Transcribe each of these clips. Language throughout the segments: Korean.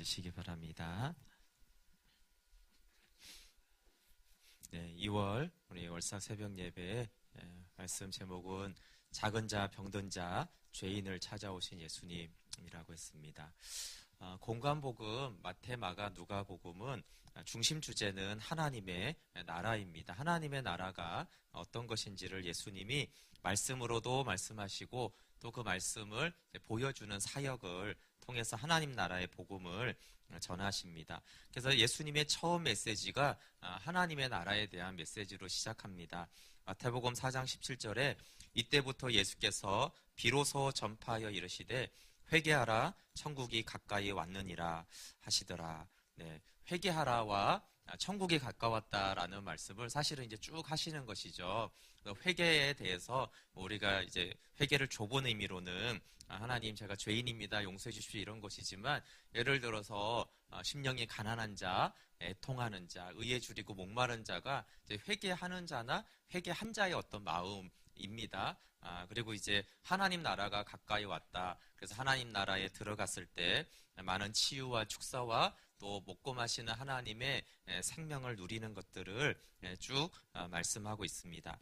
앉으시기 바랍니다. 네, 2월 우리 월삭 새벽 예배 말씀 제목은 작은 자 병든 자 죄인을 찾아오신 예수님이라고 했습니다. 공관복음 마태, 마가, 누가복음은 중심 주제는 하나님의 나라입니다. 하나님의 나라가 어떤 것인지를 예수님이 말씀으로도 말씀하시고 또 그 말씀을 보여주는 사역을 통해서 하나님 나라의 복음을 전하십니다. 그래서 예수님의 처음 메시지가 하나님의 나라에 대한 메시지로 시작합니다. 마태복음 4장 17절에 이때부터 예수께서 비로소 전파하여 이르시되 회개하라 천국이 가까이 왔느니라 하시더라. 네, 회개하라와 천국이 가까웠다라는 말씀을 사실은 이제 쭉 하시는 것이죠. 회개에 대해서 우리가 이제 회개를 좁은 의미로는 하나님 제가 죄인입니다 용서해 주십시오 이런 것이지만, 예를 들어서 심령이 가난한 자, 애통하는 자, 의에 줄이고 목마른 자가 이제 회개하는 자나 회개한 자의 어떤 마음입니다. 그리고 이제 하나님 나라가 가까이 왔다. 그래서 하나님 나라에 들어갔을 때 많은 치유와 축사와 또 먹고 마시는 하나님의 생명을 누리는 것들을 쭉 말씀하고 있습니다.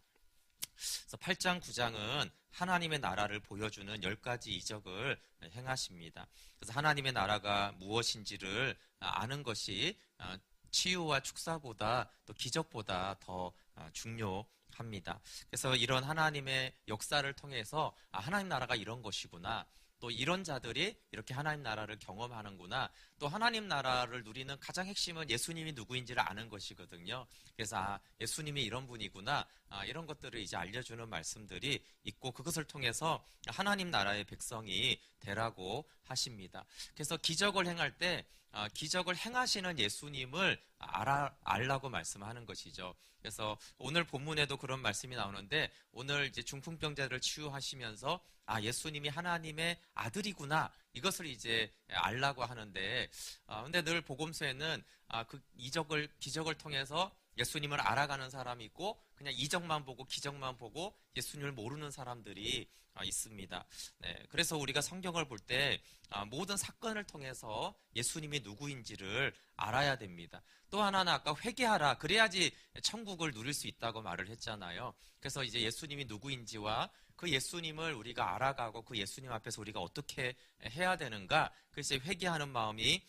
그래서 8장, 9장은 하나님의 나라를 보여주는 10가지 이적을 행하십니다. 그래서 하나님의 나라가 무엇인지를 아는 것이 치유와 축사보다 또 기적보다 더 중요합니다. 그래서 이런 하나님의 역사를 통해서 하나님 나라가 이런 것이구나, 또 이런 자들이 이렇게 하나님 나라를 경험하는구나, 또 하나님 나라를 누리는 가장 핵심은 예수님이 누구인지를 아는 것이거든요. 그래서 예수님이 이런 분이구나, 이런 것들을 이제 알려주는 말씀들이 있고, 그것을 통해서 하나님 나라의 백성이 되라고 하십니다. 그래서 기적을 행할 때 기적을 행하시는 예수님을 알라고 말씀하는 것이죠. 그래서 오늘 본문에도 그런 말씀이 나오는데, 오늘 이제 중풍병자를 치유하시면서 예수님이 하나님의 아들이구나, 이것을 이제 알라고 하는데, 근데 늘 복음서에는 그 기적을 통해서 예수님을 알아가는 사람이 있고, 그냥 이적만 보고 기적만 보고 예수님을 모르는 사람들이 있습니다. 네, 그래서 우리가 성경을 볼 때 모든 사건을 통해서 예수님이 누구인지를 알아야 됩니다. 또 하나는 아까 회개하라, 그래야지 천국을 누릴 수 있다고 말을 했잖아요. 그래서 이제 예수님이 누구인지와 그 예수님을 우리가 알아가고 그 예수님 앞에서 우리가 어떻게 해야 되는가, 그래서 회개하는 마음이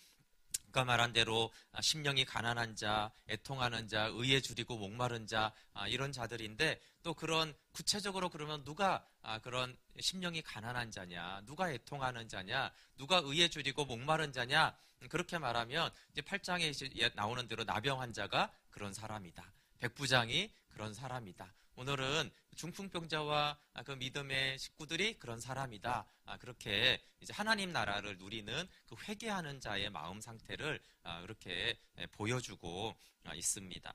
아까 말한 대로 심령이 가난한 자, 애통하는 자, 의에 줄이고 목마른 자, 이런 자들인데, 또 그런 구체적으로 그러면 누가 그런 심령이 가난한 자냐, 누가 애통하는 자냐, 누가 의에 줄이고 목마른 자냐, 그렇게 말하면 이제 8장에 이제 나오는 대로 나병 환자가 그런 사람이다, 백부장이 그런 사람이다, 오늘은 중풍병자와 그 믿음의 식구들이 그런 사람이다, 그렇게 이제 하나님 나라를 누리는 그 회개하는 자의 마음 상태를 이렇게 보여주고 있습니다.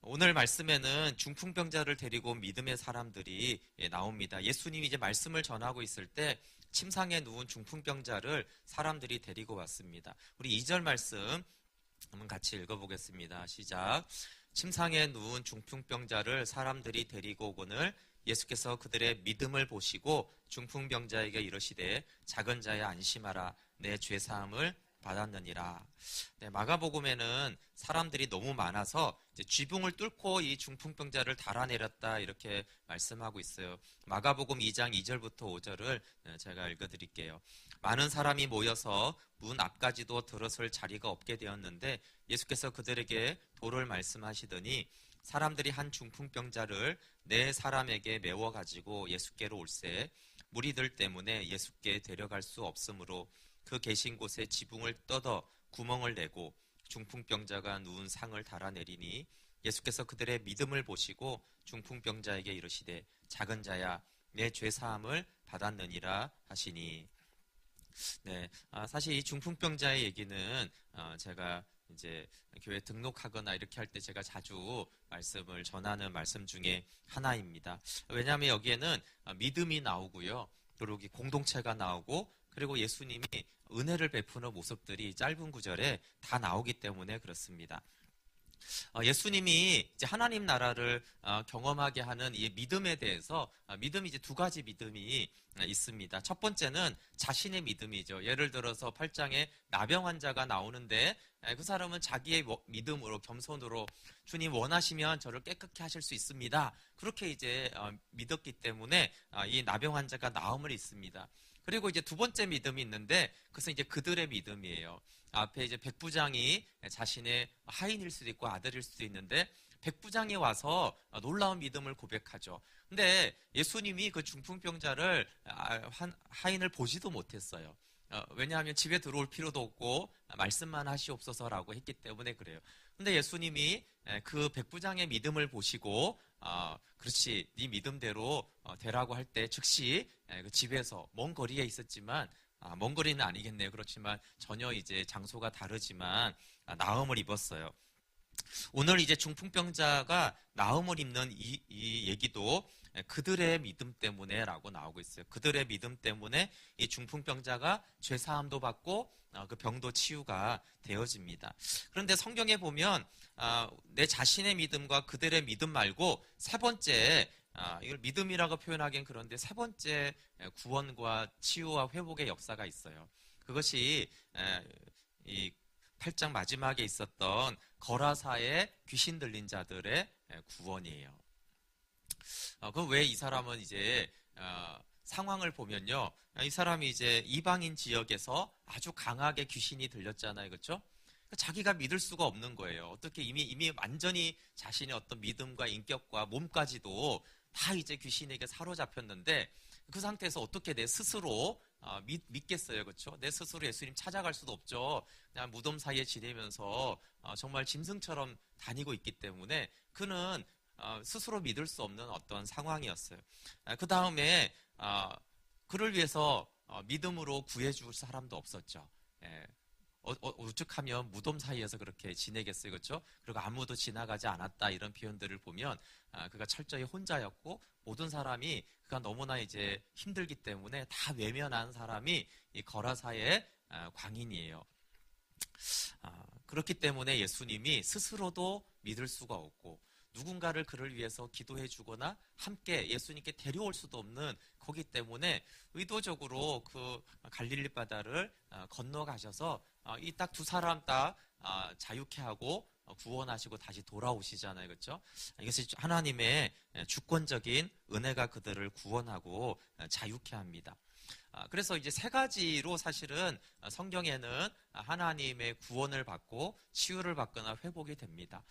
오늘 말씀에는 중풍병자를 데리고 온 믿음의 사람들이 나옵니다. 예수님이 이제 말씀을 전하고 있을 때 침상에 누운 중풍병자를 사람들이 데리고 왔습니다. 우리 2절 말씀 한번 같이 읽어보겠습니다. 시작. 침상에 누운 중풍병자를 사람들이 데리고 오거늘 예수께서 그들의 믿음을 보시고 중풍병자에게 이르시되 작은 자야 안심하라, 내 죄사함을 받았느니라. 네, 마가복음에는 사람들이 너무 많아서 이제 쥐붕을 뚫고 이 중풍병자를 달아내렸다, 이렇게 말씀하고 있어요. 마가복음 2장 2절부터 5절을 제가 읽어드릴게요. 많은 사람이 모여서 문 앞까지도 들어설 자리가 없게 되었는데 예수께서 그들에게 도를 말씀하시더니 사람들이 한 중풍병자를 네 사람에게 메워 가지고 예수께로 올세 무리들 때문에 예수께 데려갈 수 없으므로 그 계신 곳에 지붕을 뜯어 구멍을 내고 중풍병자가 누운 상을 달아내리니 예수께서 그들의 믿음을 보시고 중풍병자에게 이르시되 작은 자야 내 죄사함을 받았느니라 하시니. 네, 사실 이 중풍병자의 얘기는 제가 이제 교회 등록하거나 이렇게 할 때 제가 자주 말씀을 전하는 말씀 중에 하나입니다. 왜냐하면 여기에는 믿음이 나오고요, 그리고 공동체가 나오고, 그리고 예수님이 은혜를 베푸는 모습들이 짧은 구절에 다 나오기 때문에 그렇습니다. 예수님이 이제 하나님 나라를 경험하게 하는 이 믿음에 대해서 믿음이 이제 두 가지 믿음이 있습니다. 첫 번째는 자신의 믿음이죠. 예를 들어서 8장에 나병 환자가 나오는데 그 사람은 자기의 믿음으로 겸손으로 주님 원하시면 저를 깨끗게 하실 수 있습니다. 그렇게 이제 믿었기 때문에 이 나병 환자가 나음을 입습니다. 그리고 이제 두 번째 믿음이 있는데 그것은 이제 그들의 믿음이에요. 앞에 이제 백부장이 자신의 하인일 수도 있고 아들일 수도 있는데 백부장이 와서 놀라운 믿음을 고백하죠. 근데 예수님이 그 중풍병자를 하인을 보지도 못했어요. 왜냐하면 집에 들어올 필요도 없고 말씀만 하시옵소서라고 했기 때문에 그래요. 근데 예수님이 그 백부장의 믿음을 보시고 그렇지 네 믿음대로 되라고 할 때 즉시 그 집에서 먼 거리에 있었지만 먼 거리는 아니겠네요. 그렇지만 전혀 이제 장소가 다르지만 나음을 입었어요. 오늘 이제 중풍병자가 나음을 입는 이 얘기도 그들의 믿음 때문에라고 나오고 있어요. 그들의 믿음 때문에 이 중풍병자가 죄 사함도 받고 그 병도 치유가 되어집니다. 그런데 성경에 보면 내 자신의 믿음과 그들의 믿음 말고 세 번째 이걸 믿음이라고 표현하기엔 그런데 세 번째 구원과 치유와 회복의 역사가 있어요. 그것이 이 8장 마지막에 있었던 거라사의 귀신 들린 자들의 구원이에요. 그럼 왜 이 사람은 이제 상황을 보면요, 이 사람이 이제 이방인 지역에서 아주 강하게 귀신이 들렸잖아요, 그렇죠? 자기가 믿을 수가 없는 거예요. 어떻게 이미 완전히 자신의 어떤 믿음과 인격과 몸까지도 다 이제 귀신에게 사로잡혔는데 그 상태에서 어떻게 내 스스로 믿겠어요, 그렇죠? 내 스스로 예수님 찾아갈 수도 없죠. 그냥 무덤 사이에 지내면서 정말 짐승처럼 다니고 있기 때문에 그는 스스로 믿을 수 없는 어떤 상황이었어요. 그 다음에 그를 위해서 믿음으로 구해줄 사람도 없었죠. 예. 오죽하면 무덤 사이에서 그렇게 지내겠어요, 그렇죠? 그리고 아무도 지나가지 않았다 이런 표현들을 보면 그가 철저히 혼자였고 모든 사람이 그가 너무나 이제 힘들기 때문에 다 외면한 사람이 이 거라사의 광인이에요. 그렇기 때문에 예수님이 스스로도 믿을 수가 없고 누군가를 그를 위해서 기도해 주거나 함께 예수님께 데려올 수도 없는 거기 때문에 의도적으로 그 갈릴리 바다를 건너가셔서 이 딱 두 사람 딱 자유케 하고 구원하시고 다시 돌아오시잖아요. 그렇죠? 이것이 하나님의 주권적인 은혜가 그들을 구원하고 자유케 합니다. 그래서 이제 세 가지로 사실은 성경에는 하나님의 구원을 받고 치유를 받거나 회복이 됩니다.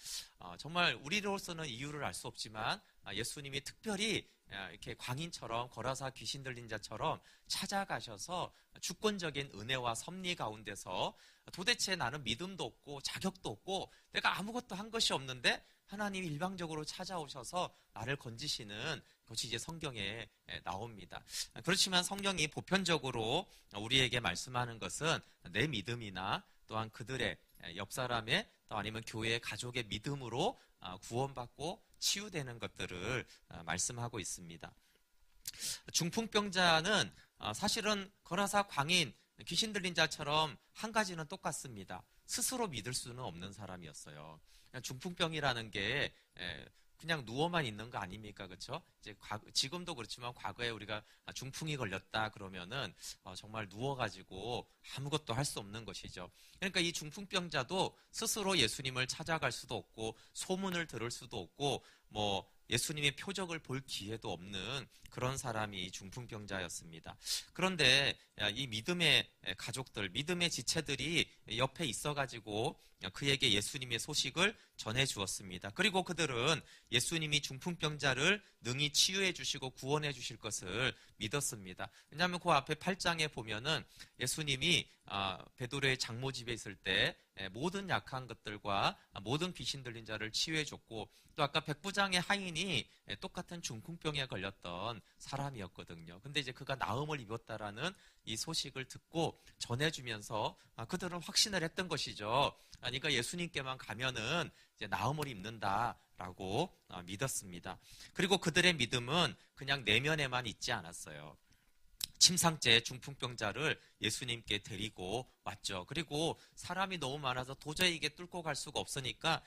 정말 우리로서는 이유를 알 수 없지만 예수님이 특별히 이렇게 광인처럼 거라사 귀신 들린 자처럼 찾아가셔서 주권적인 은혜와 섭리 가운데서 도대체 나는 믿음도 없고 자격도 없고 내가 아무것도 한 것이 없는데 하나님이 일방적으로 찾아오셔서 나를 건지시는 것이 이제 성경에 나옵니다. 그렇지만 성경이 보편적으로 우리에게 말씀하는 것은 내 믿음이나 또한 그들의 옆 사람의 또 아니면 교회의 가족의 믿음으로 구원받고 치유되는 것들을 말씀하고 있습니다. 중풍병자는 사실은 거라사 광인 귀신 들린 자처럼 한 가지는 똑같습니다. 스스로 믿을 수는 없는 사람이었어요. 중풍병이라는 게 그냥 누워만 있는 거 아닙니까? 그렇죠? 이제 지금도 그렇지만 과거에 우리가 중풍이 걸렸다 그러면은 정말 누워가지고 아무것도 할 수 없는 것이죠. 그러니까 이 중풍병자도 스스로 예수님을 찾아갈 수도 없고 소문을 들을 수도 없고 뭐 예수님의 표적을 볼 기회도 없는 그런 사람이 중풍병자였습니다. 그런데 이 믿음의 가족들, 믿음의 지체들이 옆에 있어가지고 그에게 예수님의 소식을 전해 주었습니다. 그리고 그들은 예수님이 중풍병자를 능히 치유해 주시고 구원해 주실 것을 믿었습니다. 왜냐하면 그 앞에 8장에 보면은 예수님이 베드로의 장모 집에 있을 때 모든 약한 것들과 모든 귀신 들린 자를 치유해 줬고 또 아까 백부장의 하인이 똑같은 중풍병에 걸렸던 사람이었거든요. 근데 이제 그가 나음을 입었다라는 이 소식을 듣고 전해주면서 그들은 확신을 했던 것이죠. 그러니까 예수님께만 가면은 이제 나음을 입는다라고 믿었습니다. 그리고 그들의 믿음은 그냥 내면에만 있지 않았어요. 침상째 중풍병자를 예수님께 데리고 왔죠. 그리고 사람이 너무 많아서 도저히 이게 뚫고 갈 수가 없으니까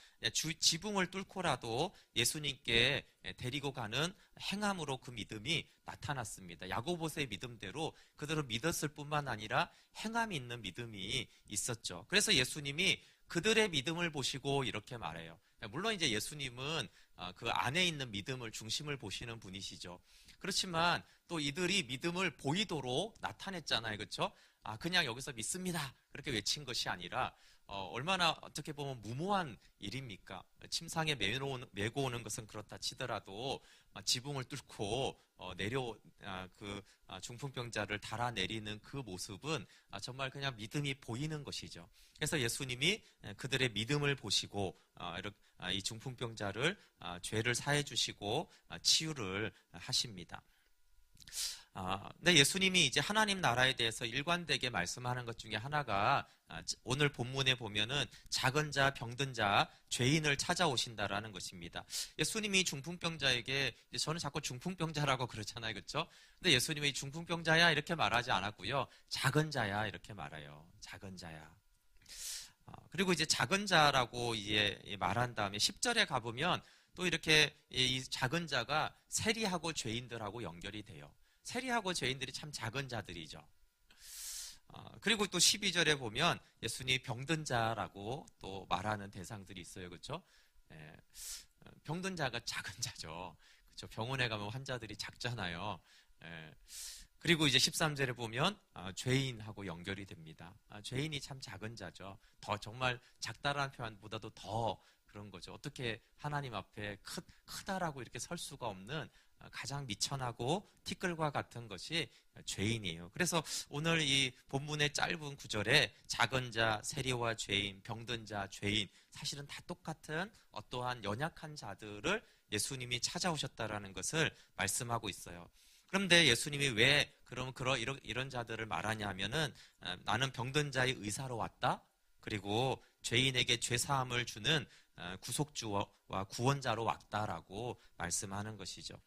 지붕을 뚫고라도 예수님께 데리고 가는 행함으로 그 믿음이 나타났습니다. 야고보서의 믿음대로 그대로 믿었을 뿐만 아니라 행함이 있는 믿음이 있었죠. 그래서 예수님이 그들의 믿음을 보시고 이렇게 말해요. 물론 이제 예수님은 그 안에 있는 믿음을 중심을 보시는 분이시죠. 그렇지만 또 이들이 믿음을 보이도록 나타냈잖아요. 그렇죠? 그냥 여기서 믿습니다. 그렇게 외친 것이 아니라 얼마나 어떻게 보면 무모한 일입니까? 침상에 메고 오는 것은 그렇다 치더라도 지붕을 뚫고 그 중풍병자를 달아내리는 그 모습은 정말 그냥 믿음이 보이는 것이죠. 그래서 예수님이 그들의 믿음을 보시고 이 중풍병자를 죄를 사해 주시고 치유를 하십니다. 근데 예수님이 이제 하나님 나라에 대해서 일관되게 말씀하는 것 중에 하나가 오늘 본문에 보면은 작은 자, 병든 자, 죄인을 찾아오신다라는 것입니다. 예수님이 중풍병자에게 저는 자꾸 중풍병자라고 그러잖아요, 그렇죠? 근데 예수님이 중풍병자야 이렇게 말하지 않았고요, 작은 자야 이렇게 말해요. 작은 자야. 그리고 이제 작은 자라고 이제 말한 다음에 10절에 가보면 또 이렇게 이 작은 자가 세리하고 죄인들하고 연결이 돼요. 세리하고 죄인들이 참 작은 자들이죠. 그리고 또 12절에 보면 예수님이 병든 자라고 또 말하는 대상들이 있어요. 그렇죠? 병든 자가 작은 자죠. 그렇죠? 병원에 가면 환자들이 작잖아요. 그리고 이제 13절에 보면 죄인하고 연결이 됩니다. 죄인이 참 작은 자죠. 더 정말 작다라는 표현보다도 더 그런 거죠. 어떻게 하나님 앞에 크다라고 이렇게 설 수가 없는 가장 미천하고 티끌과 같은 것이 죄인이에요. 그래서 오늘 이 본문의 짧은 구절에 작은 자, 세리와 죄인, 병든 자, 죄인, 사실은 다 똑같은 어떠한 연약한 자들을 예수님이 찾아오셨다라는 것을 말씀하고 있어요. 그런데 예수님이 왜 이런 자들을 말하냐 하면은 나는 병든 자의 의사로 왔다. 그리고 죄인에게 죄사함을 주는 구속주와 구원자로 왔다라고 말씀하는 것이죠.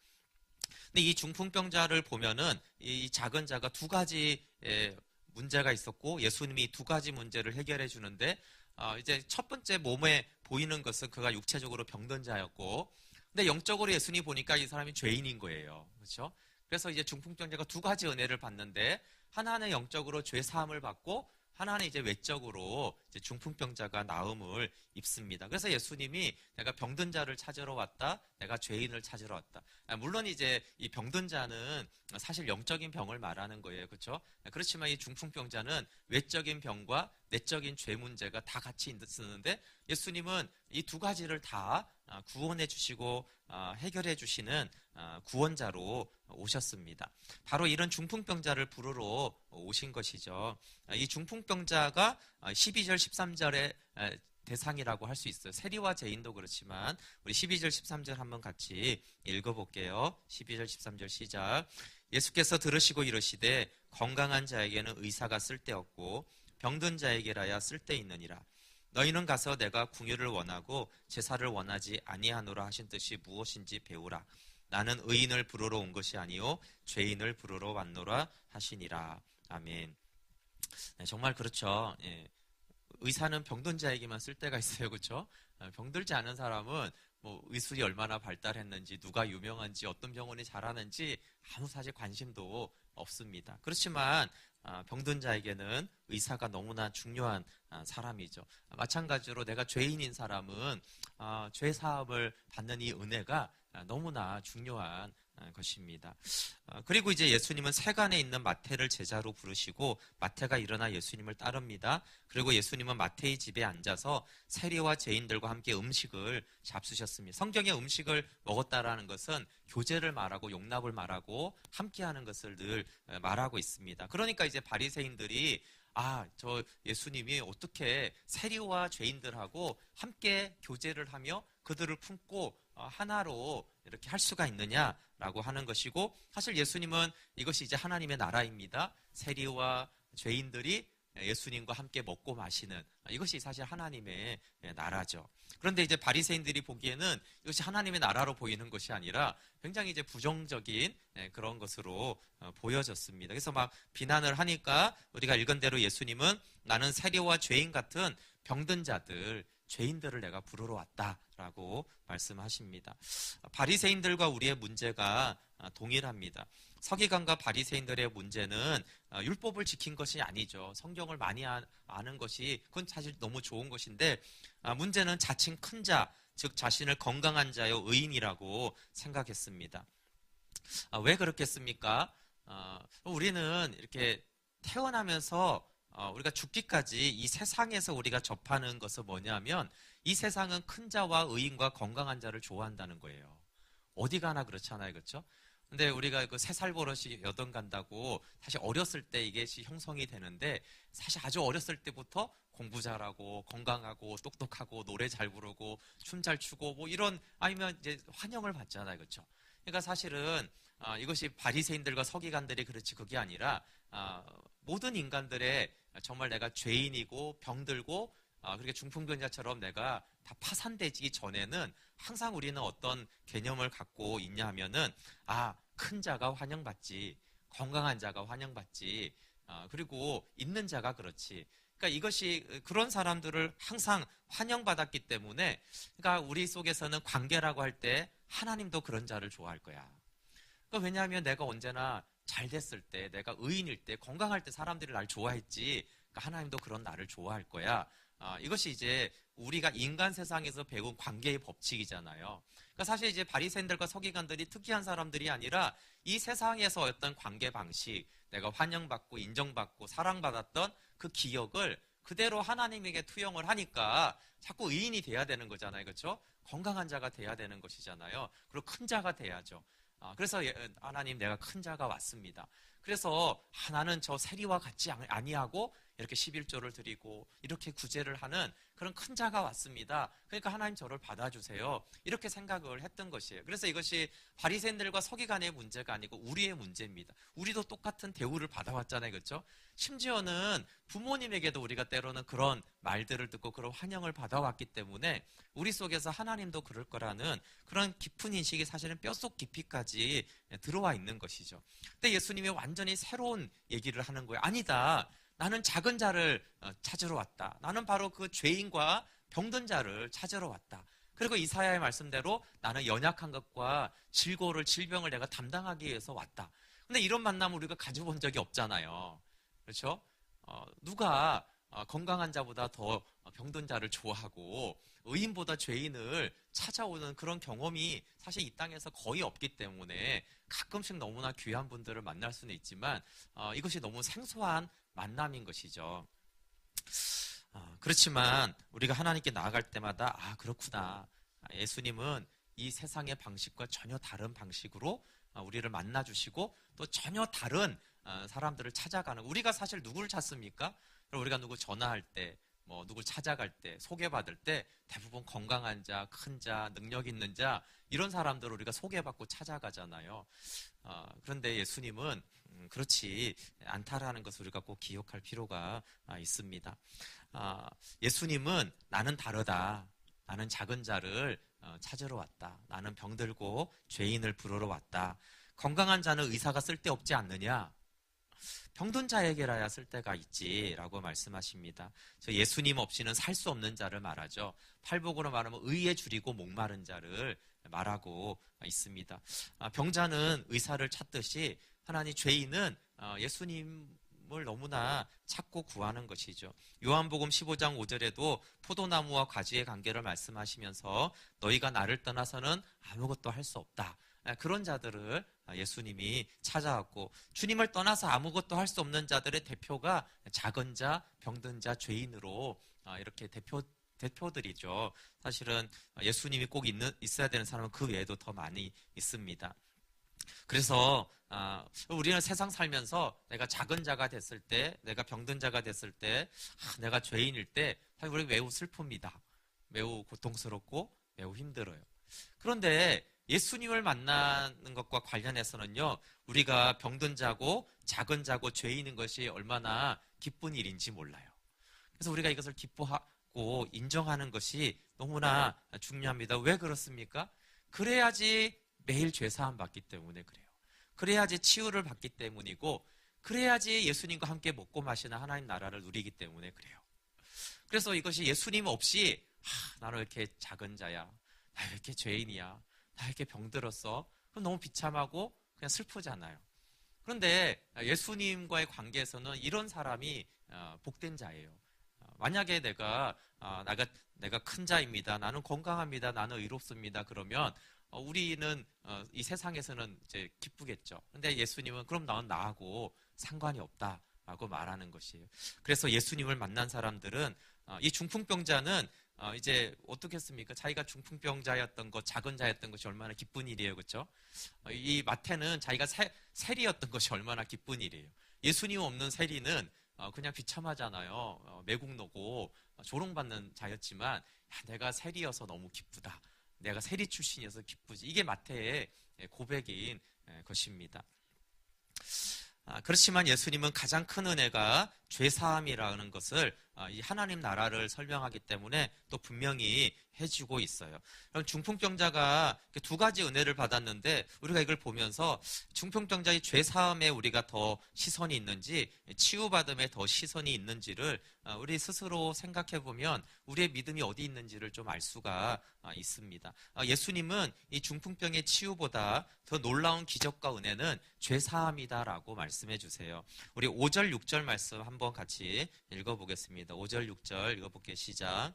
근데 이 중풍병자를 보면은 이 작은 자가 두 가지 문제가 있었고 예수님이 두 가지 문제를 해결해 주는데 이제 첫 번째 몸에 보이는 것은 그가 육체적으로 병든 자였고, 근데 영적으로 예수님이 보니까 이 사람이 죄인인 거예요. 그렇죠? 그래서 이제 중풍병자가 두 가지 은혜를 받는데 하나는 영적으로 죄 사함을 받고 하나는 이제 외적으로 이제 중풍병자가 나음을 입습니다. 그래서 예수님이 내가 병든 자를 찾으러 왔다, 내가 죄인을 찾으러 왔다. 물론 이제 이 병든 자는 사실 영적인 병을 말하는 거예요, 그렇죠? 그렇지만 이 중풍병자는 외적인 병과 내적인 죄 문제가 다 같이 있는데 예수님은 이 두 가지를 다 구원해 주시고 해결해 주시는 구원자로 오셨습니다. 바로 이런 중풍병자를 부르러 오신 것이죠. 이 중풍병자가 12절 13절의 대상이라고 할 수 있어요. 세리와 죄인도 그렇지만 우리 12절 13절 한번 같이 읽어볼게요. 12절 13절 시작. 예수께서 들으시고 이르시되 건강한 자에게는 의사가 쓸데없고 병든 자에게라야 쓸데있느니라. 너희는 가서 내가 궁유를 원하고 제사를 원하지 아니하노라 하신 뜻이 무엇인지 배우라. 나는 의인을 부르러 온 것이 아니요 죄인을 부르러 왔노라 하시니라. 아멘. 네, 정말 그렇죠. 의사는 병든 자에게만 쓸 때가 있어요. 그렇죠? 병들지 않은 사람은 뭐 의술이 얼마나 발달했는지, 누가 유명한지, 어떤 병원이 잘하는지 아무 사실 관심도 없습니다. 그렇지만 병든 자에게는 의사가 너무나 중요한 사람이죠. 마찬가지로 내가 죄인인 사람은 죄 사함을 받는 이 은혜가 너무나 중요한 것입니다. 그리고 이제 예수님은 세간에 있는 마태를 제자로 부르시고 마태가 일어나 예수님을 따릅니다. 그리고 예수님은 마태의 집에 앉아서 세리와 죄인들과 함께 음식을 잡수셨습니다. 성경에 음식을 먹었다라는 것은 교제를 말하고 용납을 말하고 함께하는 것을 늘 말하고 있습니다. 그러니까 이제 바리새인들이 저 예수님이 어떻게 세리와 죄인들하고 함께 교제를 하며 그들을 품고 하나로 이렇게 할 수가 있느냐라고 하는 것이고, 사실 예수님은 이것이 이제 하나님의 나라입니다. 세리와 죄인들이 예수님과 함께 먹고 마시는, 이것이 사실 하나님의 나라죠. 그런데 이제 바리새인들이 보기에는 이것이 하나님의 나라로 보이는 것이 아니라 굉장히 이제 부정적인 그런 것으로 보여졌습니다. 그래서 막 비난을 하니까 우리가 읽은 대로 예수님은 나는 세리와 죄인 같은 병든 자들, 죄인들을 내가 부르러 왔다라고 말씀하십니다. 바리새인들과 우리의 문제가 동일합니다. 서기관과 바리새인들의 문제는 율법을 지킨 것이 아니죠. 성경을 많이 아는 것이 그건 사실 너무 좋은 것인데, 문제는 자칭 큰 자, 즉 자신을 건강한 자요 의인이라고 생각했습니다. 왜 그렇겠습니까? 우리는 이렇게 태어나면서 우리가 죽기까지 이 세상에서 우리가 접하는 것은 뭐냐면, 이 세상은 큰 자와 의인과 건강한 자를 좋아한다는 거예요. 어디 가나 그렇잖아요, 그렇죠? 근데 우리가 그 3살 버릇이 여든 간다고 사실 어렸을 때 이게 형성이 되는데, 사실 아주 어렸을 때부터 공부 잘하고 건강하고 똑똑하고 노래 잘 부르고 춤 잘 추고 뭐 이런, 아니면 이제 환영을 받잖아요, 그렇죠? 그러니까 사실은 이것이 바리새인들과 서기관들이 그렇지 그게 아니라 모든 인간들의 정말 내가 죄인이고 병들고 그렇게 중풍병자처럼 내가 다 파산되기 전에는 항상 우리는 어떤 개념을 갖고 있냐 하면은, 큰 자가 환영받지, 건강한 자가 환영받지, 그리고 있는 자가 그렇지. 그러니까 이것이 그런 사람들을 항상 환영받았기 때문에, 그러니까 우리 속에서는 관계라고 할 때 하나님도 그런 자를 좋아할 거야. 그러니까 왜냐하면 내가 언제나 잘 됐을 때, 내가 의인일 때, 건강할 때 사람들이 날 좋아했지. 그러니까 하나님도 그런 나를 좋아할 거야. 이것이 이제 우리가 인간 세상에서 배운 관계의 법칙이잖아요. 그러니까 사실 이제 바리새인들과 서기관들이 특이한 사람들이 아니라 이 세상에서 어떤 관계 방식, 내가 환영받고 인정받고 사랑받았던 그 기억을 그대로 하나님에게 투영을 하니까 자꾸 의인이 돼야 되는 거잖아요, 그렇죠? 건강한 자가 돼야 되는 것이잖아요. 그리고 큰 자가 돼야죠. 그래서 하나님, 내가 큰 자가 왔습니다. 그래서 나는 저 세리와 같지 아니하고 이렇게 11조를 드리고 이렇게 구제를 하는 그런 큰 자가 왔습니다. 그러니까 하나님 저를 받아주세요. 이렇게 생각을 했던 것이에요. 그래서 이것이 바리새인들과 서기관의 문제가 아니고 우리의 문제입니다. 우리도 똑같은 대우를 받아왔잖아요, 그렇죠? 심지어는 부모님에게도 우리가 때로는 그런 말들을 듣고 그런 환영을 받아왔기 때문에 우리 속에서 하나님도 그럴 거라는 그런 깊은 인식이 사실은 뼛속 깊이까지 들어와 있는 것이죠. 근데 예수님이 완전히 새로운 얘기를 하는 거예요. 아니다. 나는 작은 자를 찾으러 왔다. 나는 바로 그 죄인과 병든 자를 찾으러 왔다. 그리고 이사야의 말씀대로 나는 연약한 것과 질병을 내가 담당하기 위해서 왔다. 근데 이런 만남을 우리가 가져본 적이 없잖아요. 그렇죠? 누가 건강한 자보다 더 병든 자를 좋아하고 의인보다 죄인을 찾아오는 그런 경험이 사실 이 땅에서 거의 없기 때문에 가끔씩 너무나 귀한 분들을 만날 수는 있지만 이것이 너무 생소한 만남인 것이죠. 그렇지만 우리가 하나님께 나아갈 때마다 그렇구나. 예수님은 이 세상의 방식과 전혀 다른 방식으로 우리를 만나주시고 또 전혀 다른 사람들을 찾아가는, 우리가 사실 누구를 찾습니까? 우리가 누구 전화할 때, 뭐 누굴 찾아갈 때, 소개받을 때 대부분 건강한 자, 큰 자, 능력 있는 자, 이런 사람들을 우리가 소개받고 찾아가잖아요. 그런데 예수님은 그렇지 않다라는 것을 우리가 꼭 기억할 필요가 있습니다. 예수님은 나는 다르다. 나는 작은 자를 찾으러 왔다. 나는 병들고 죄인을 부르러 왔다. 건강한 자는 의사가 쓸데없지 않느냐? 병든 자에게라야 쓸데가 있지라고 말씀하십니다. 예수님 없이는 살 수 없는 자를 말하죠. 팔복으로 말하면 의에 줄이고 목마른 자를 말하고 있습니다. 병자는 의사를 찾듯이 하나님, 죄인은 예수님을 너무나 찾고 구하는 것이죠. 요한복음 15장 5절에도 포도나무와 가지의 관계를 말씀하시면서 너희가 나를 떠나서는 아무것도 할 수 없다. 그런 자들을 예수님이 찾아왔고, 주님을 떠나서 아무것도 할 수 없는 자들의 대표가 작은 자, 병든 자, 죄인으로 이렇게 대표들이죠. 사실은 예수님이 꼭 있어야 되는 사람은 그 외에도 더 많이 있습니다. 그래서 우리는 세상 살면서 내가 작은 자가 됐을 때, 내가 병든 자가 됐을 때, 내가 죄인일 때 사실 우리 매우 슬픕니다. 매우 고통스럽고 매우 힘들어요. 그런데 예수님을 만나는 것과 관련해서는요, 우리가 병든 자고 작은 자고 죄인인 것이 얼마나 기쁜 일인지 몰라요. 그래서 우리가 이것을 기뻐하고 인정하는 것이 너무나 중요합니다. 왜 그렇습니까? 그래야지 매일 죄사함 받기 때문에 그래요. 그래야지 치유를 받기 때문이고, 그래야지 예수님과 함께 먹고 마시는 하나님 나라를 누리기 때문에 그래요. 그래서 이것이 예수님 없이 나는 왜 이렇게 작은 자야, 나 왜 이렇게 죄인이야, 나 왜 이렇게 병들었어, 그럼 너무 비참하고 그냥 슬프잖아요. 그런데 예수님과의 관계에서는 이런 사람이 복된 자예요. 만약에 내가 큰 자입니다, 나는 건강합니다, 나는 의롭습니다, 그러면 우리는 이 세상에서는 이제 기쁘겠죠. 근데 예수님은 그럼 나는 나하고 상관이 없다라고 말하는 것이에요. 그래서 예수님을 만난 사람들은 이 중풍병자는 이제 어떻게 했습니까? 자기가 중풍병자였던 것, 작은 자였던 것이 얼마나 기쁜 일이에요, 그렇죠? 이 마태는 자기가 세리였던 것이 얼마나 기쁜 일이에요. 예수님 없는 세리는 그냥 비참하잖아요. 매국노고 조롱받는 자였지만, 내가 세리여서 너무 기쁘다, 내가 세리 출신이어서 기쁘지, 이게 마태의 고백인 것입니다. 그렇지만 예수님은 가장 큰 은혜가 죄사함이라는 것을 이 하나님 나라를 설명하기 때문에 또 분명히 해주고 있어요. 그럼 중풍병자가 두 가지 은혜를 받았는데, 우리가 이걸 보면서 중풍병자의 죄사함에 우리가 더 시선이 있는지, 치유받음에 더 시선이 있는지를 우리 스스로 생각해 보면 우리의 믿음이 어디 있는지를 좀 알 수가 있습니다. 예수님은 이 중풍병의 치유보다 더 놀라운 기적과 은혜는 죄사함이다라고 말씀해 주세요. 우리 5절 6절 말씀 한번 같이 읽어보겠습니다. 5절 6절 읽어볼게요. 시작.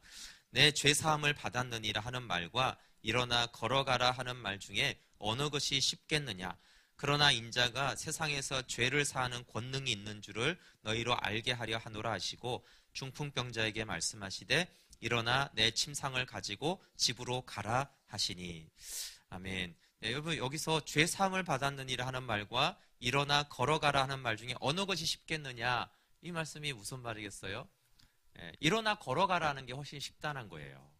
내 죄사함을 받았느니라 하는 말과 일어나 걸어가라 하는 말 중에 어느 것이 쉽겠느냐? 그러나 인자가 세상에서 죄를 사하는 권능이 있는 줄을 너희로 알게 하려 하노라 하시고, 중풍병자에게 말씀하시되 일어나 내 침상을 가지고 집으로 가라 하시니. 아멘. 네, 여러분, 여기서 죄사함을 받았느니라 하는 말과 일어나 걸어가라 하는 말 중에 어느 것이 쉽겠느냐, 이 말씀이 무슨 말이겠어요? 일어나 걸어가라는 게 훨씬 쉽다는 거예요.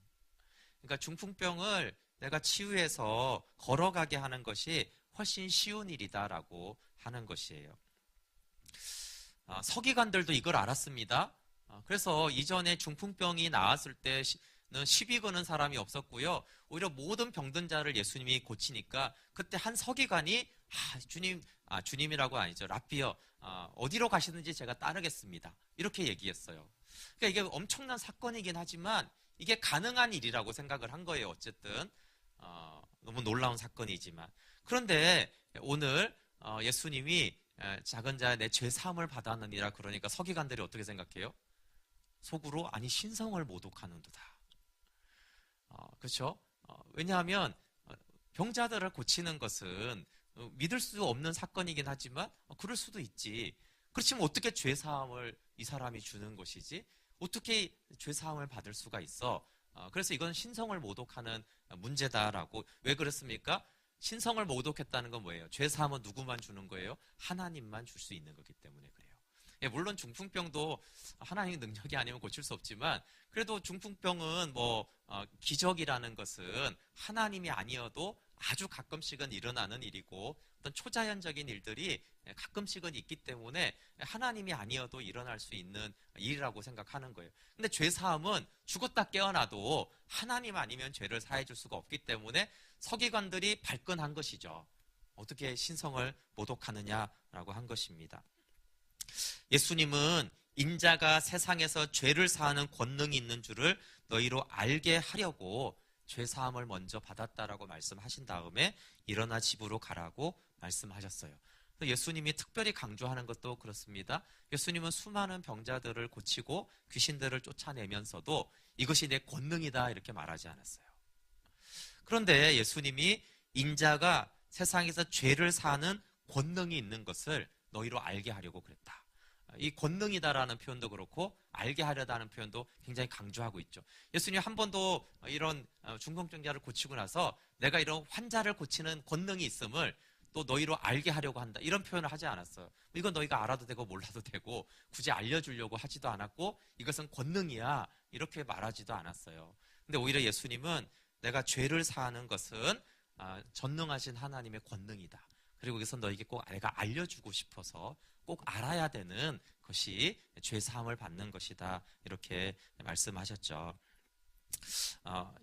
그러니까 중풍병을 내가 치유해서 걸어가게 하는 것이 훨씬 쉬운 일이다라고 하는 것이에요. 서기관들도 이걸 알았습니다. 그래서 이전에 중풍병이 나았을 때는 시비 거는 사람이 없었고요. 오히려 모든 병든 자를 예수님이 고치니까 그때 한 서기관이 주님이라고 아니죠, 랍비여, 어디로 가시는지 제가 따르겠습니다, 이렇게 얘기했어요. 그러니까 이게 엄청난 사건이긴 하지만 이게 가능한 일이라고 생각을 한 거예요. 어쨌든 너무 놀라운 사건이지만. 그런데 오늘 예수님이 작은 자의 내 죄사함을 받았느니라 그러니까 서기관들이 어떻게 생각해요? 속으로 아니 신성을 모독하는도다. 그렇죠? 왜냐하면 병자들을 고치는 것은 믿을 수 없는 사건이긴 하지만 그럴 수도 있지. 그렇지만 어떻게 죄사함을 이 사람이 주는 것이지? 어떻게 죄사함을 받을 수가 있어? 그래서 이건 신성을 모독하는 문제다라고. 왜 그렇습니까? 신성을 모독했다는 건 뭐예요? 죄사함은 누구만 주는 거예요? 하나님만 줄 수 있는 거기 때문에 그래요. 물론 중풍병도 하나님의 능력이 아니면 고칠 수 없지만, 그래도 중풍병은 기적이라는 것은 하나님이 아니어도 아주 가끔씩은 일어나는 일이고, 어떤 초자연적인 일들이 가끔씩은 있기 때문에 하나님이 아니어도 일어날 수 있는 일이라고 생각하는 거예요. 근데 죄사함은 죽었다 깨어나도 하나님 아니면 죄를 사해 줄 수가 없기 때문에 서기관들이 발끈한 것이죠. 어떻게 신성을 모독하느냐라고 한 것입니다. 예수님은 인자가 세상에서 죄를 사하는 권능이 있는 줄을 너희로 알게 하려고 죄사함을 먼저 받았다라고 말씀하신 다음에 일어나 집으로 가라고 말씀하셨어요. 예수님이 특별히 강조하는 것도 그렇습니다. 예수님은 수많은 병자들을 고치고 귀신들을 쫓아내면서도 이것이 내 권능이다 이렇게 말하지 않았어요. 그런데 예수님이 인자가 세상에서 죄를 사하는 권능이 있는 것을 너희로 알게 하려고 그랬다. 이 권능이다라는 표현도 그렇고 알게 하려다는 표현도 굉장히 강조하고 있죠. 예수님 한 번도 이런 중풍병자를 고치고 나서 내가 이런 환자를 고치는 권능이 있음을 또 너희로 알게 하려고 한다, 이런 표현을 하지 않았어요. 이건 너희가 알아도 되고 몰라도 되고 굳이 알려주려고 하지도 않았고 이것은 권능이야 이렇게 말하지도 않았어요. 근데 오히려 예수님은 내가 죄를 사하는 것은 전능하신 하나님의 권능이다. 그리고 여기서 너에게 꼭 내가 알려주고 싶어서 꼭 알아야 되는 것이 죄 사함을 받는 것이다. 이렇게 말씀하셨죠.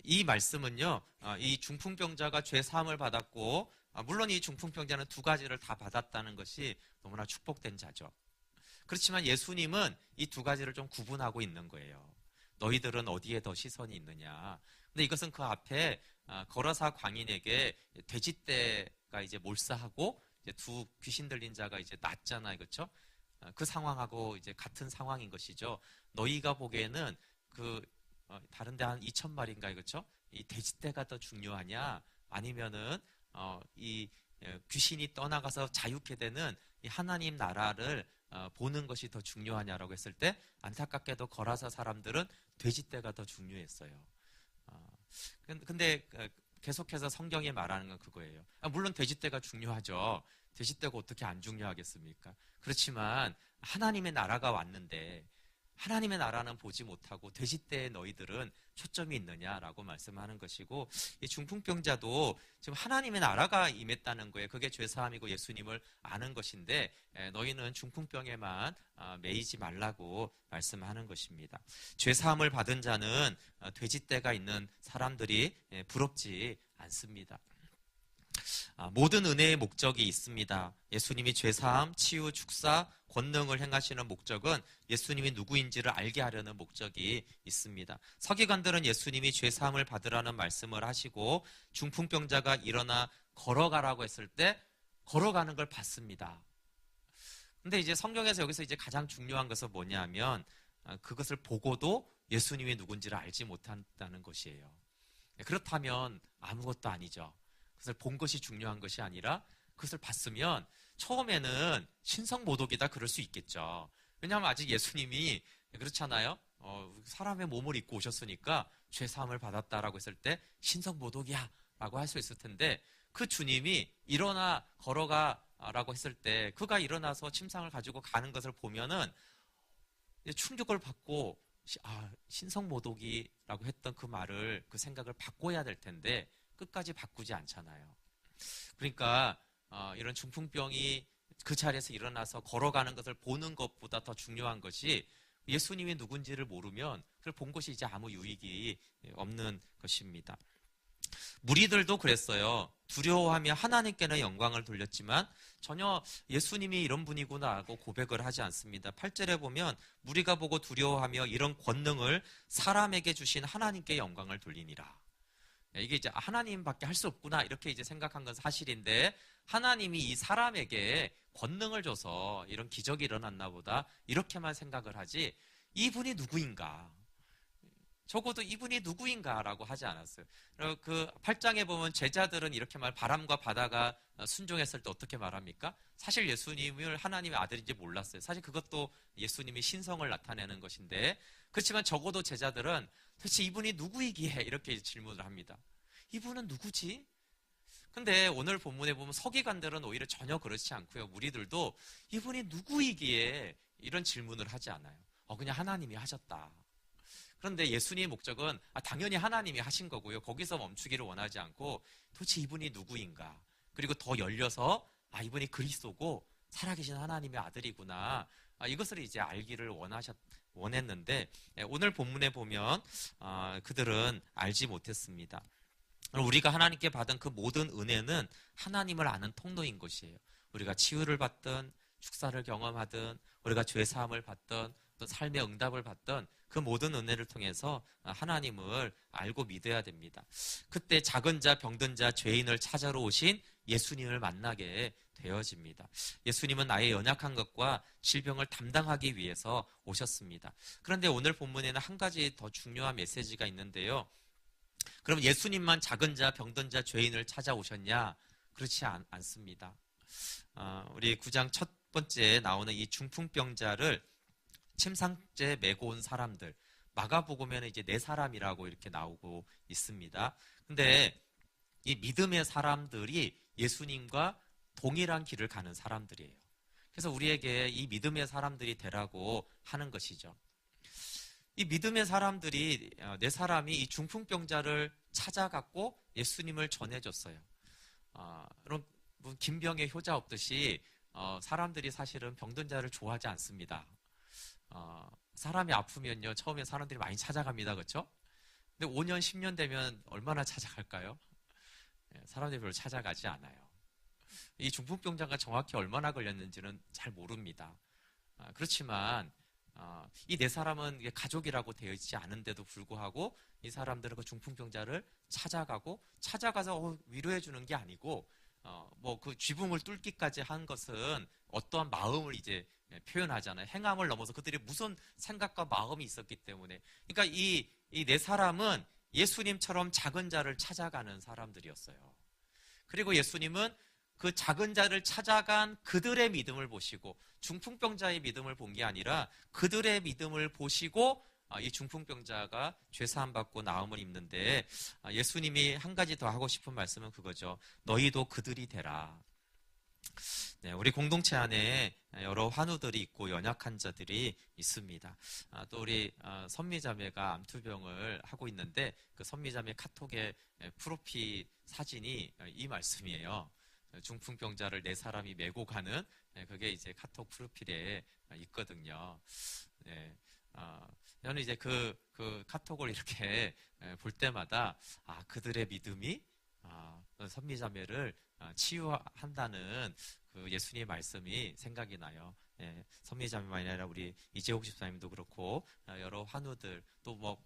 이 말씀은요, 이 중풍병자가 죄 사함을 받았고, 물론 이 중풍병자는 두 가지를 다 받았다는 것이 너무나 축복된 자죠. 그렇지만 예수님은 이 두 가지를 좀 구분하고 있는 거예요. 너희들은 어디에 더 시선이 있느냐. 근데 이것은 그 앞에 거라사 광인에게 돼지떼가 이제 몰사하고 이제 두 귀신 들린 자가 이제 낫잖아요, 그렇죠? 그 상황하고 이제 같은 상황인 것이죠. 너희가 보기에는 다른데 한 2,000마리인가요, 그렇죠? 이 돼지떼가 더 중요하냐, 아니면은 이 귀신이 떠나가서 자유케 되는 이 하나님 나라를 보는 것이 더 중요하냐라고 했을 때 안타깝게도 거라사 사람들은 돼지떼가 더 중요했어요. 근데 계속해서 성경이 말하는 건 그거예요. 물론 돼지떼가 중요하죠. 돼지떼가 어떻게 안 중요하겠습니까? 그렇지만 하나님의 나라가 왔는데 하나님의 나라는 보지 못하고 돼지떼의 너희들은 초점이 있느냐라고 말씀하는 것이고, 이 중풍병자도 지금 하나님의 나라가 임했다는 거예요. 그게 죄사함이고 예수님을 아는 것인데 너희는 중풍병에만 매이지 말라고 말씀하는 것입니다. 죄사함을 받은 자는 돼지떼가 있는 사람들이 부럽지 않습니다. 모든 은혜의 목적이 있습니다. 예수님이 죄사함, 치유, 축사, 권능을 행하시는 목적은 예수님이 누구인지를 알게 하려는 목적이 있습니다. 서기관들은 예수님이 죄사함을 받으라는 말씀을 하시고 중풍병자가 일어나 걸어가라고 했을 때 걸어가는 걸 봤습니다. 근데 이제 성경에서 여기서 이제 가장 중요한 것은 뭐냐면 그것을 보고도 예수님이 누군지를 알지 못한다는 것이에요. 그렇다면 아무것도 아니죠. 그것을 본 것이 중요한 것이 아니라 그것을 봤으면 처음에는 신성모독이다 그럴 수 있겠죠. 왜냐하면 아직 예수님이 그렇잖아요. 사람의 몸을 입고 오셨으니까 죄사함을 받았다라고 했을 때 신성모독이야 라고 할 수 있을 텐데, 그 주님이 일어나 걸어가라고 했을 때 그가 일어나서 침상을 가지고 가는 것을 보면은 충격을 받고 신성모독이라고 했던 그 말을, 그 생각을 바꿔야 될 텐데 끝까지 바꾸지 않잖아요. 그러니까 이런 중풍병이 그 자리에서 일어나서 걸어가는 것을 보는 것보다 더 중요한 것이 예수님이 누군지를 모르면 그걸 본 것이 이제 아무 유익이 없는 것입니다. 무리들도 그랬어요. 두려워하며 하나님께는 영광을 돌렸지만 전혀 예수님이 이런 분이구나 하고 고백을 하지 않습니다. 8절에 보면 무리가 보고 두려워하며 이런 권능을 사람에게 주신 하나님께 영광을 돌리니라. 이게 이제 하나님밖에 할 수 없구나 이렇게 이제 생각한 건 사실인데, 하나님이 이 사람에게 권능을 줘서 이런 기적이 일어났나 보다 이렇게만 생각을 하지 이분이 누구인가, 적어도 이분이 누구인가라고 하지 않았어요. 그 8장에 보면 제자들은 이렇게 바람과 바다가 순종했을 때 어떻게 말합니까? 사실 예수님을 하나님의 아들인지 몰랐어요. 사실 그것도 예수님이 신성을 나타내는 것인데, 그렇지만 적어도 제자들은 도대체 이분이 누구이기에 이렇게 질문을 합니다. 이분은 누구지? 근데 오늘 본문에 보면 서기관들은 오히려 전혀 그렇지 않고요. 무리들도 이분이 누구이기에 이런 질문을 하지 않아요. 그냥 하나님이 하셨다. 그런데 예수님의 목적은 당연히 하나님이 하신 거고요. 거기서 멈추기를 원하지 않고 도대체 이분이 누구인가, 그리고 더 열려서 이분이 그리스도고 살아계신 하나님의 아들이구나, 이것을 이제 알기를 원했는데 오늘 본문에 보면 그들은 알지 못했습니다. 우리가 하나님께 받은 그 모든 은혜는 하나님을 아는 통로인 것이에요. 우리가 치유를 받든 축사를 경험하든 우리가 죄사함을 받든 또 삶의 응답을 받든 그 모든 은혜를 통해서 하나님을 알고 믿어야 됩니다. 그때 작은 자, 병든 자, 죄인을 찾아러 오신 예수님을 만나게 되어집니다. 예수님은 나의 연약한 것과 질병을 담당하기 위해서 오셨습니다. 그런데 오늘 본문에는 한 가지 더 중요한 메시지가 있는데요. 그럼 예수님만 작은 자, 병든 자, 죄인을 찾아오셨냐? 그렇지 않습니다. 우리 9장 첫 번째 나오는 이 중풍병자를 침상째 메고 온 사람들, 마가복음에는 이제 4사람이라고 이렇게 나오고 있습니다. 근데 이 믿음의 사람들이 예수님과 동일한 길을 가는 사람들이에요. 그래서 우리에게 이 믿음의 사람들이 되라고 하는 것이죠. 이 믿음의 사람들이 4사람이 이 중풍병자를 찾아갔고 예수님을 전해줬어요. 여러분, 김병의 효자 없듯이 사람들이 사실은 병든 자를 좋아하지 않습니다. 사람이 아프면요, 처음에 사람들이 많이 찾아갑니다. 그렇죠? 근데 5년, 10년 되면 얼마나 찾아갈까요? 사람들이 별로 찾아가지 않아요. 이 중풍병자가 정확히 얼마나 걸렸는지는 잘 모릅니다. 그렇지만 이 네 사람은 가족이라고 되어 있지 않은데도 불구하고 이 사람들은 그 중풍병자를 찾아가서 위로해 주는 게 아니고 뭐 그 쥐붕을 뚫기까지 한 것은 어떠한 마음을 이제 표현하잖아요. 행함을 넘어서 그들이 무슨 생각과 마음이 있었기 때문에. 그러니까 이 네 사람은 예수님처럼 작은 자를 찾아가는 사람들이었어요. 그리고 예수님은 그 작은 자를 찾아간 그들의 믿음을 보시고 중풍병자의 믿음을 본 게 아니라 그들의 믿음을 보시고 이 중풍병자가 죄사함 받고 나음을 입는데 예수님이 한 가지 더 하고 싶은 말씀은 그거죠. 너희도 그들이 되라. 네, 우리 공동체 안에 여러 환우들이 있고 연약한 자들이 있습니다. 또 우리 선미자매가 암투병을 하고 있는데 그 선미자매 카톡의 프로필 사진이 이 말씀이에요. 중풍병자를 네 사람이 메고 가는 그게 이제 카톡 프로필에 있거든요. 네, 저는 이제 그 카톡을 이렇게 볼 때마다 그들의 믿음이 선미자매를 치유한다는 그 예수님의 말씀이 생각이 나요. 선미자매만이 아니라 우리 이재옥 집사님도 그렇고 여러 환우들 또 뭐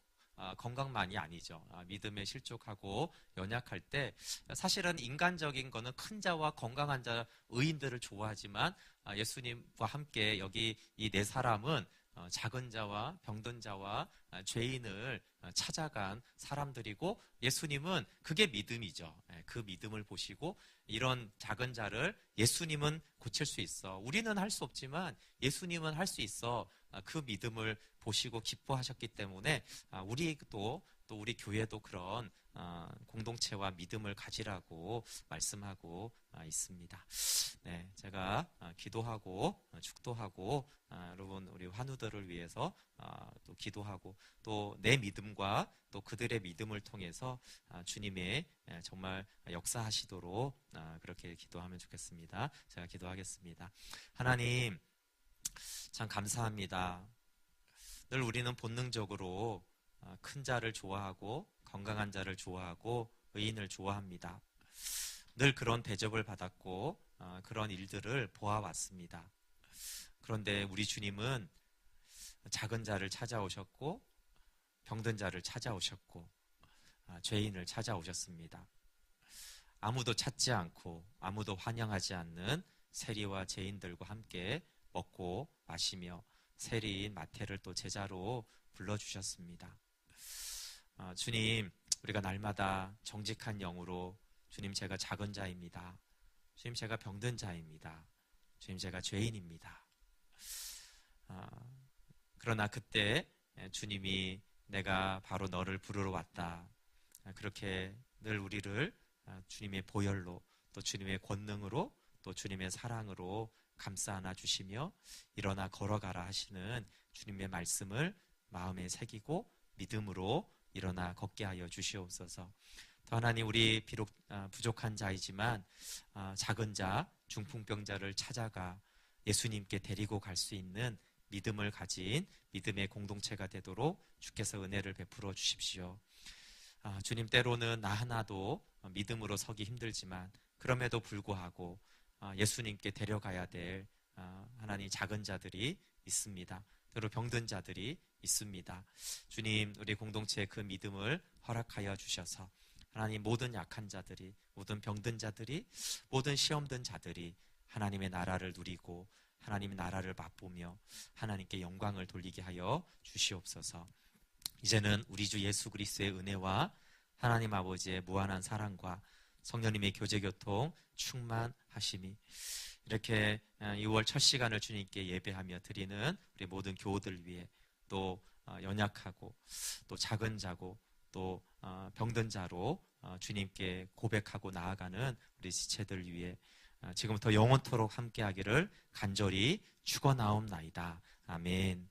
건강만이 아니죠. 믿음에 실족하고 연약할 때 사실은 인간적인 거는 큰 자와 건강한 자 의인들을 좋아하지만 예수님과 함께 여기 이 네 사람은 작은 자와 병든 자와 죄인을 찾아간 사람들이고 예수님은 그게 믿음이죠. 그 믿음을 보시고 이런 작은 자를 예수님은 고칠 수 있어. 우리는 할 수 없지만 예수님은 할 수 있어. 그 믿음을 보시고 기뻐하셨기 때문에 우리도 또 우리 교회도 그런 공동체와 믿음을 가지라고 말씀하고 있습니다. 네, 제가 기도하고 축도하고 여러분 우리 환우들을 위해서 또 기도하고 또 내 믿음과 또 그들의 믿음을 통해서 주님의 정말 역사하시도록 그렇게 기도하면 좋겠습니다. 제가 기도하겠습니다. 하나님 참 감사합니다. 늘 우리는 본능적으로 큰 자를 좋아하고 건강한 자를 좋아하고 의인을 좋아합니다. 늘 그런 대접을 받았고 그런 일들을 보아왔습니다. 그런데 우리 주님은 작은 자를 찾아오셨고 병든 자를 찾아오셨고 죄인을 찾아오셨습니다. 아무도 찾지 않고 아무도 환영하지 않는 세리와 죄인들과 함께 먹고 마시며 세리인 마태를 또 제자로 불러주셨습니다. 주님, 우리가 날마다 정직한 영으로 주님 제가 작은 자입니다. 주님 제가 병든 자입니다. 주님 제가 죄인입니다. 그러나 그때 주님이 내가 바로 너를 부르러 왔다. 그렇게 늘 우리를 주님의 보혈로 또 주님의 권능으로 또 주님의 사랑으로 감싸 안아 주시며 일어나 걸어가라 하시는 주님의 말씀을 마음에 새기고 믿음으로 일어나 걷게 하여 주시옵소서. 또 하나님 우리 비록 부족한 자이지만 작은 자 중풍병자를 찾아가 예수님께 데리고 갈 수 있는 믿음을 가진 믿음의 공동체가 되도록 주께서 은혜를 베풀어 주십시오. 주님 때로는 나 하나도 믿음으로 서기 힘들지만 그럼에도 불구하고 예수님께 데려가야 될 하나님 작은 자들이 있습니다. 때로 병든 자들이 있습니다. 주님 우리 공동체의 그 믿음을 허락하여 주셔서 하나님 모든 약한 자들이 모든 병든 자들이 모든 시험든 자들이 하나님의 나라를 누리고 하나님의 나라를 맛보며 하나님께 영광을 돌리게 하여 주시옵소서. 이제는 우리 주 예수 그리스도의 은혜와 하나님 아버지의 무한한 사랑과 성령님의 교제교통 충만하심이 이렇게 6월 첫 시간을 주님께 예배하며 드리는 우리 모든 교우들 위해 또 연약하고 또 작은 자고 또 병든 자로 주님께 고백하고 나아가는 우리 지체들 위해 지금부터 영원토록 함께하기를 간절히 축원하옵나이다. 아멘.